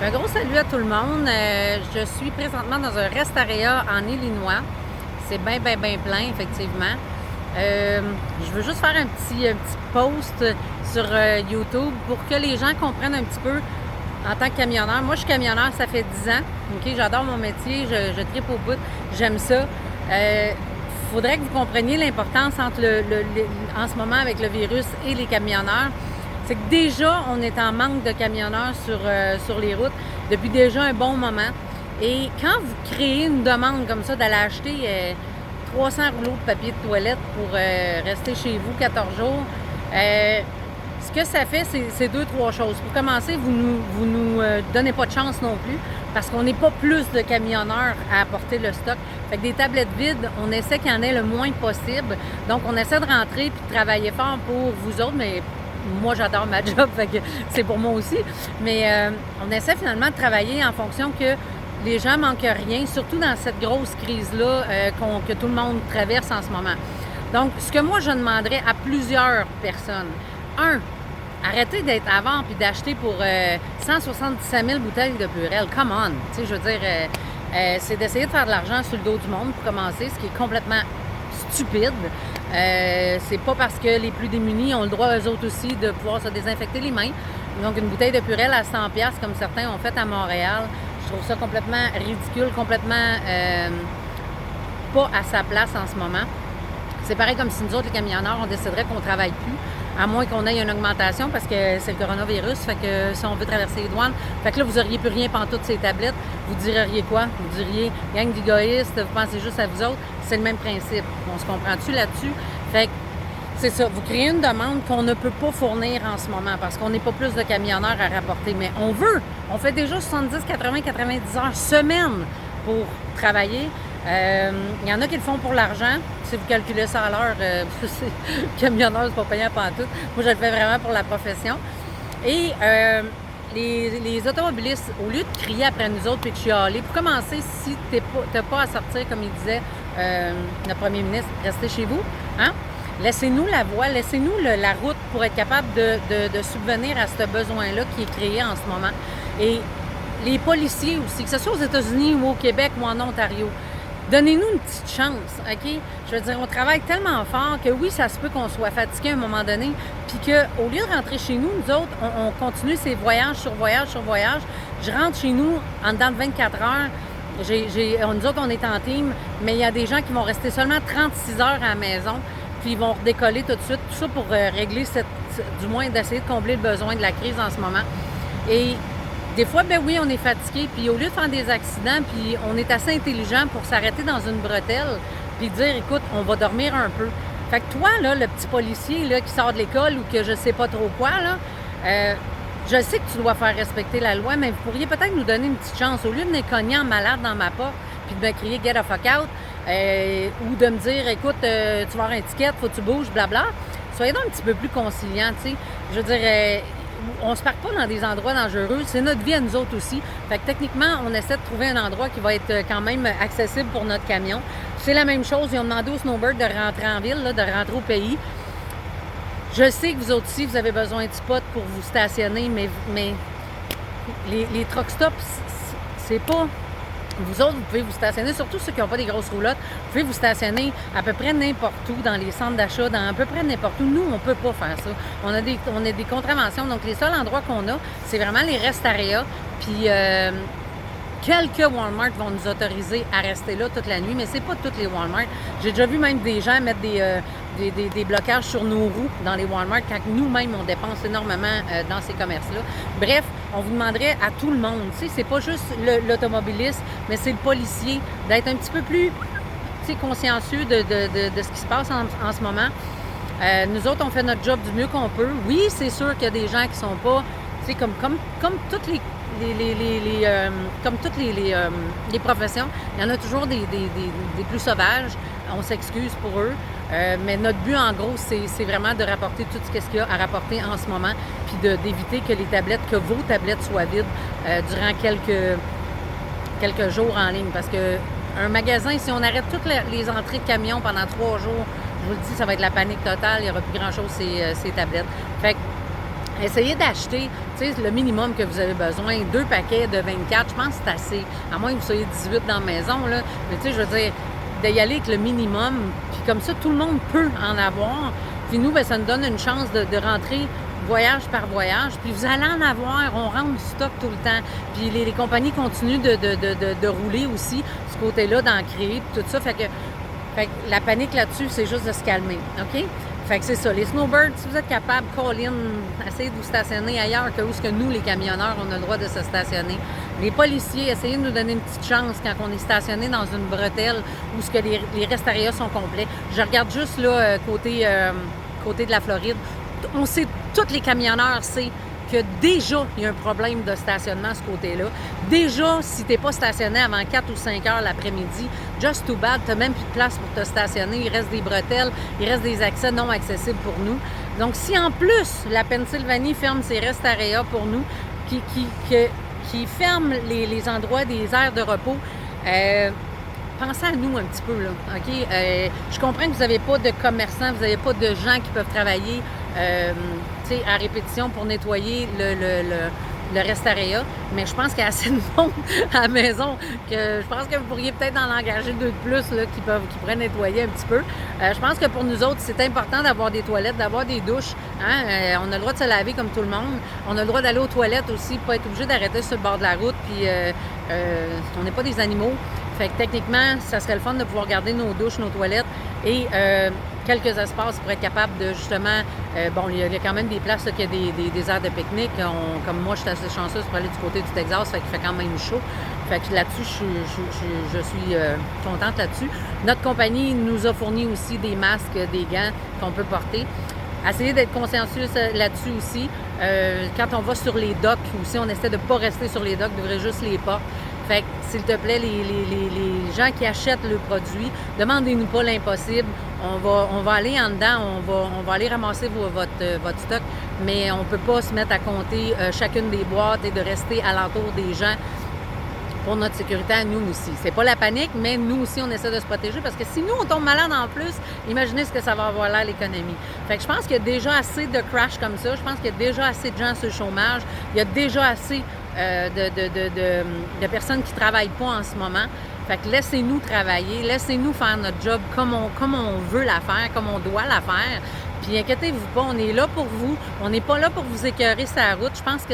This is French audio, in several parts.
Un gros salut à tout le monde. Je suis présentement dans un restaréa en Illinois. C'est bien plein, effectivement. Je veux juste faire un petit post sur YouTube pour que les gens comprennent un petit peu en tant que camionneur. Moi, je suis camionneur, ça fait 10 ans. OK? J'adore mon métier, je tripe au bout, j'aime ça. Faudrait que vous compreniez l'importance entre en ce moment avec le virus et les camionneurs. C'est que déjà, on est en manque de camionneurs sur les routes depuis déjà un bon moment. Et quand vous créez une demande comme ça d'aller acheter 300 rouleaux de papier de toilette pour rester chez vous 14 jours, ce que ça fait, c'est 2-3 choses. Pour commencer, vous nous donnez pas de chance non plus parce qu'on n'est pas plus de camionneurs à apporter le stock. Fait que des tablettes vides, on essaie qu'il y en ait le moins possible. Donc, on essaie de rentrer puis de travailler fort pour vous autres, mais moi, j'adore ma job, fait que c'est pour moi aussi. Mais on essaie finalement de travailler en fonction que les gens manquent rien, surtout dans cette grosse crise-là que tout le monde traverse en ce moment. Donc, ce que moi, je demanderais à plusieurs personnes. Arrêtez d'être avant puis d'acheter pour 177 000 bouteilles de Purell. Come on! Tu sais, je veux dire, c'est d'essayer de faire de l'argent sur le dos du monde pour commencer, ce qui est complètement stupide. C'est pas parce que les plus démunis ont le droit, eux autres aussi, de pouvoir se désinfecter les mains. Donc, une bouteille de Purell à 100$, comme certains ont fait à Montréal, je trouve ça complètement ridicule, complètement pas à sa place en ce moment. C'est pareil comme si nous autres, les camionneurs, on déciderait qu'on ne travaille plus, à moins qu'on ait une augmentation parce que c'est le coronavirus, fait que si on veut traverser les douanes, fait que là, vous n'auriez plus rien pantoute ces tablettes. Vous diriez quoi? Vous diriez, gang d'égoïstes, vous pensez juste à vous autres. C'est le même principe. On se comprend-tu là-dessus? Fait que c'est ça. Vous créez une demande qu'on ne peut pas fournir en ce moment parce qu'on n'est pas plus de camionneurs à rapporter. Mais on veut. On fait déjà 70, 80, 90 heures semaine pour travailler. Il y en a qui le font pour l'argent. Si vous calculez ça à l'heure, camionneur, c'est pas payant pantoute. Moi, je le fais vraiment pour la profession. Et les automobilistes, au lieu de crier après nous autres et de chialer, pour commencer, si tu n'as pas à sortir, comme il disait le premier ministre, restez chez vous, hein? Laissez-nous la voie, laissez-nous la route pour être capable de subvenir à ce besoin-là qui est créé en ce moment. Et les policiers aussi, que ce soit aux États-Unis ou au Québec ou en Ontario, donnez-nous une petite chance, OK? Je veux dire, on travaille tellement fort que oui, ça se peut qu'on soit fatigué à un moment donné, puis qu'au lieu de rentrer chez nous, nous autres, on continue ces voyages sur voyage sur voyage. Je rentre chez nous en dedans de 24 heures. Nous autres, on est en team, mais il y a des gens qui vont rester seulement 36 heures à la maison, puis ils vont redécoller tout de suite. Tout ça pour régler du moins d'essayer de combler le besoin de la crise en ce moment. Et des fois, ben oui, on est fatigué, puis au lieu de faire des accidents, puis on est assez intelligent pour s'arrêter dans une bretelle, puis dire, écoute, on va dormir un peu. Fait que toi, là, le petit policier là, qui sort de l'école ou que je sais pas trop quoi, là, je sais que tu dois faire respecter la loi, mais vous pourriez peut-être nous donner une petite chance. Au lieu de me cogner en malade dans ma porte, puis de me crier « get the fuck out », ou de me dire, écoute, tu vas avoir un ticket, faut que tu bouges, blabla. Soyez donc un petit peu plus conciliant, tu sais. Je veux dire, on se parque pas dans des endroits dangereux. C'est notre vie à nous autres aussi. Fait que techniquement, on essaie de trouver un endroit qui va être quand même accessible pour notre camion. C'est la même chose. Ils ont demandé aux snowbirds de rentrer en ville, là, de rentrer au pays. Je sais que vous autres aussi, vous avez besoin de spots pour vous stationner, mais les truck stops, c'est pas... Vous autres, vous pouvez vous stationner, surtout ceux qui n'ont pas des grosses roulottes, vous pouvez vous stationner à peu près n'importe où, dans les centres d'achat, dans à peu près n'importe où. Nous, on ne peut pas faire ça. On a des contraventions. Donc, les seuls endroits qu'on a, c'est vraiment les restaréas. Puis, quelques Walmart vont nous autoriser à rester là toute la nuit, mais c'est pas toutes les Walmart. J'ai déjà vu même des gens mettre des blocages sur nos roues dans les Walmart quand nous-mêmes, on dépense énormément dans ces commerces-là. Bref, on vous demanderait à tout le monde, tu sais, c'est pas juste l'automobiliste, mais c'est le policier, d'être un petit peu plus, tu sais, consciencieux de ce qui se passe en ce moment. Nous autres, on fait notre job du mieux qu'on peut. Oui, c'est sûr qu'il y a des gens qui sont pas, tu sais, comme toutes les professions, il y en a toujours des plus sauvages. On s'excuse pour eux. Mais notre but, en gros, c'est vraiment de rapporter tout ce qu'il y a à rapporter en ce moment, puis d'éviter que vos tablettes soient vides durant quelques jours en ligne. Parce que un magasin, si on arrête toutes les entrées de camions pendant 3 jours, je vous le dis, ça va être la panique totale. Il n'y aura plus grand-chose ces tablettes. Fait que essayez d'acheter, tu sais, le minimum que vous avez besoin. 2 paquets de 24, je pense que c'est assez. À moins que vous soyez 18 dans la maison, là. Mais tu sais, je veux dire, d'y aller avec le minimum. Puis comme ça, tout le monde peut en avoir. Puis nous, ça nous donne une chance de rentrer voyage par voyage. Puis vous allez en avoir. On rentre du stock tout le temps. Puis les compagnies continuent de rouler aussi, ce côté-là, d'en créer, puis tout ça. Fait que la panique là-dessus, c'est juste de se calmer. OK? Fait que c'est ça. Les snowbirds, si vous êtes capable, call in, essayez de vous stationner ailleurs que où ce que nous, les camionneurs, on a le droit de se stationner. Les policiers, essayez de nous donner une petite chance quand on est stationné dans une bretelle où ce que les restarias sont complets. Je regarde juste là, côté de la Floride. On sait, tous les camionneurs savent que déjà, il y a un problème de stationnement à ce côté-là. Déjà, si tu n'es pas stationné avant 4 ou 5 heures l'après-midi, just too bad, tu n'as même plus de place pour te stationner. Il reste des bretelles, il reste des accès non accessibles pour nous. Donc, si en plus, la Pennsylvanie ferme ses rest-areas pour nous, qui ferme les endroits des aires de repos, pensez à nous un petit peu, là, OK? Je comprends que vous n'avez pas de commerçants, vous n'avez pas de gens qui peuvent travailler à répétition pour nettoyer le rest-area, mais je pense qu'il y a assez de monde à la maison que je pense que vous pourriez peut-être en engager 2 de plus là, qui pourraient nettoyer un petit peu. Je pense que pour nous autres, c'est important d'avoir des toilettes, d'avoir des douches. Hein? On a le droit de se laver comme tout le monde. On a le droit d'aller aux toilettes aussi, pas être obligé d'arrêter sur le bord de la route. Puis on n'est pas des animaux. Fait que techniquement, ça serait le fun de pouvoir garder nos douches, nos toilettes et quelques espaces pour être capable de justement... il y a quand même des places là, qui a des aires de pique-nique. Comme moi, je suis assez chanceuse pour aller du côté du Texas, fait qu'il fait quand même chaud. Fait que là-dessus, je suis contente là-dessus. Notre compagnie nous a fourni aussi des masques, des gants qu'on peut porter. Essayez d'être consciencieux là-dessus aussi. Quand on va sur les docks aussi, on essaie de ne pas rester sur les docks, d'ouvrir juste les portes. Fait que, s'il te plaît, les gens qui achètent le produit, demandez-nous pas l'impossible. On va aller en dedans, on va aller ramasser votre stock, mais on ne peut pas se mettre à compter chacune des boîtes et de rester alentour des gens pour notre sécurité à nous aussi. C'est pas la panique, mais nous aussi, on essaie de se protéger parce que si nous, on tombe malade en plus, imaginez ce que ça va avoir l'air l'économie. Fait que je pense qu'il y a déjà assez de crash comme ça. Je pense qu'il y a déjà assez de gens sur le chômage. Il y a déjà assez de personnes qui ne travaillent pas en ce moment. Fait que laissez-nous travailler, laissez-nous faire notre job comme on veut la faire, comme on doit la faire. Puis inquiétez-vous pas, on est là pour vous. On n'est pas là pour vous écœurer sur la route. Je pense que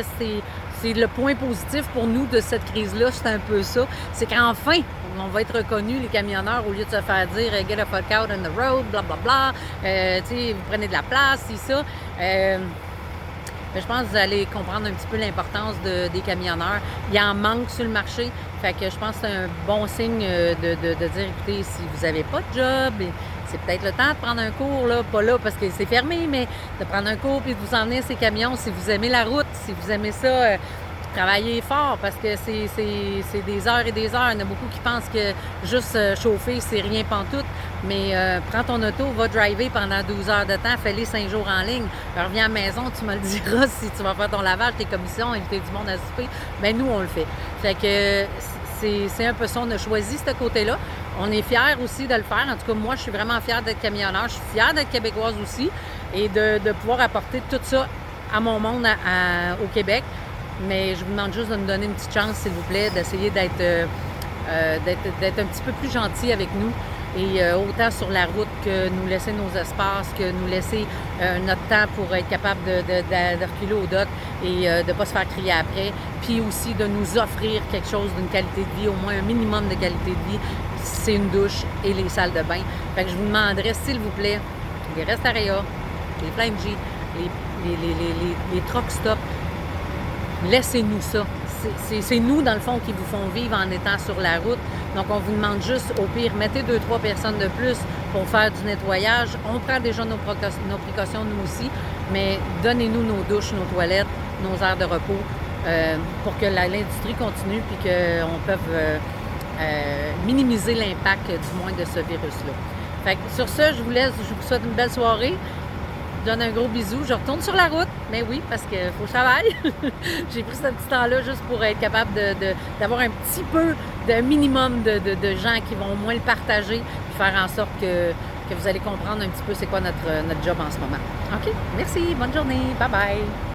c'est le point positif pour nous de cette crise-là, c'est un peu ça. C'est qu'enfin, on va être reconnus, les camionneurs, au lieu de se faire dire « get a fuck out on the road », blablabla, vous prenez de la place, c'est ça. Mais je pense que vous allez comprendre un petit peu l'importance des camionneurs. Il y en manque sur le marché. Fait que je pense que c'est un bon signe de dire, écoutez, si vous n'avez pas de job, c'est peut-être le temps de prendre un cours, là, pas là parce que c'est fermé, mais de prendre un cours puis de vous emmener à ces camions si vous aimez la route, si vous aimez ça. Travaillez fort parce que c'est des heures et des heures. Il y en a beaucoup qui pensent que juste chauffer, c'est rien pantoute. Mais prends ton auto, va driver pendant 12 heures de temps, fais-les 5 jours en ligne. Reviens à la maison, tu me le diras si tu vas faire ton lavage, tes commissions, inviter du monde à souper. Bien, nous, on le fait. Fait que c'est un peu ça. On a choisi ce côté-là. On est fiers aussi de le faire. En tout cas, moi, je suis vraiment fière d'être camionneur. Je suis fière d'être québécoise aussi et de pouvoir apporter tout ça à mon monde au Québec. Mais je vous demande juste de nous donner une petite chance, s'il vous plaît, d'essayer d'être un petit peu plus gentil avec nous. Et autant sur la route que nous laisser nos espaces, que nous laisser notre temps pour être capable de reculer au dock et de ne pas se faire crier après. Puis aussi de nous offrir quelque chose d'une qualité de vie, au moins un minimum de qualité de vie, c'est une douche et les salles de bain. Fait que je vous demanderais, s'il vous plaît, les rest-areas, les Flying J, les truck stops, laissez-nous ça. C'est nous, dans le fond, qui vous font vivre en étant sur la route. Donc, on vous demande juste, au pire, mettez 2-3 personnes de plus pour faire du nettoyage. On prend déjà nos précautions, nous aussi, mais donnez-nous nos douches, nos toilettes, nos aires de repos pour que l'industrie continue puis qu'on puisse minimiser l'impact, du moins, de ce virus-là. Fait que sur ce, je vous laisse. Je vous souhaite une belle soirée. Je donne un gros bisou. Je retourne sur la route. Mais oui, parce qu'il faut que je travaille. J'ai pris ce petit temps-là juste pour être capable d'avoir un petit peu de minimum de gens qui vont au moins le partager et faire en sorte que vous allez comprendre un petit peu c'est quoi notre job en ce moment. OK? Merci. Bonne journée. Bye bye.